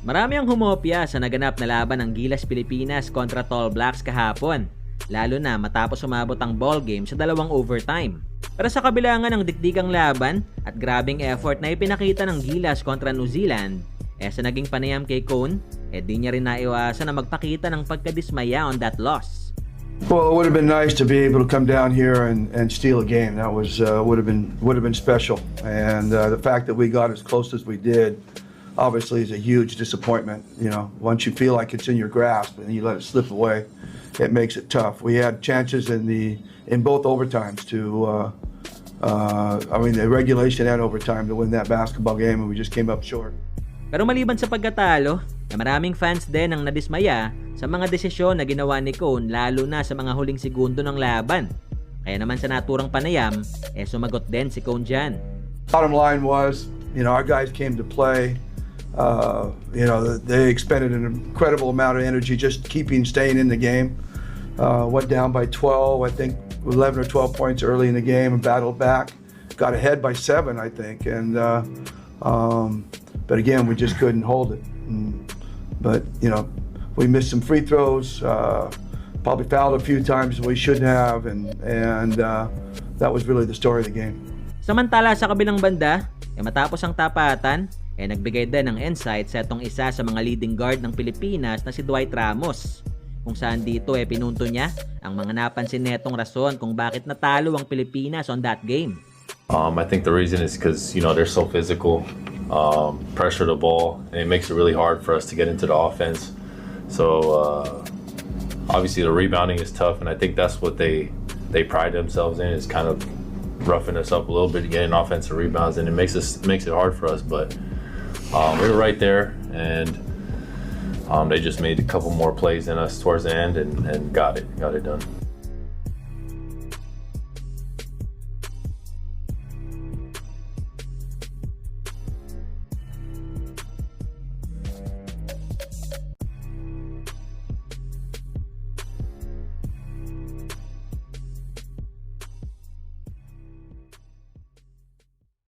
Marami ang humopya sa naganap na laban ng Gilas Pilipinas kontra Tall Blacks kahapon, lalo na matapos umabot ang ball game sa dalawang overtime. Pero sa kabilangan ng dikdikang laban at grabing effort na ipinakita ng Gilas kontra New Zealand, sa naging panayam kay Cone, di niya rin naiwasan na magpakita ng pagkadismaya on that loss. Well, it would have been nice to be able to come down here and steal a game. That was would have been special, and the fact that we got as close as we did, obviously, is a huge disappointment. You know, once you feel like it's in your grasp and you let it slip away, it makes it tough. We had chances in both overtimes to, the regulation and overtime to win that basketball game, and we just came up short. Pero maliban sa pagkatalo, maraming fans din ang nadismaya sa mga desisyon na ginawa ni Cone lalo na sa mga huling segundo ng laban. Kaya naman sa naturang panayam, sumagot din si Cone dyan. Bottom line was, our guys came to play. They expended an incredible amount of energy just staying in the game. Went down by 12, I think 11 or 12 points early in the game and battled back. Got ahead by 7, I think. But again, we just couldn't hold it. But we missed some free throws, probably fouled a few times we shouldn't have, and that was really the story of the game. Samantala sa kabilang banda, matapos ang tapatan, nagbigay din ng insight sa itong isa sa mga leading guard ng Pilipinas na si Dwight Ramos. Kung saan dito pinunto niya ang mga napansin netong rason kung bakit natalo ang Pilipinas on that game. I think the reason is because they're so physical, pressure the ball, and it makes it really hard for us to get into the offense. So obviously the rebounding is tough, and I think that's what they pride themselves in, is kind of roughing us up a little bit, getting offensive rebounds, and it makes it hard for us. But we were right there, and they just made a couple more plays than us towards the end, and got it done.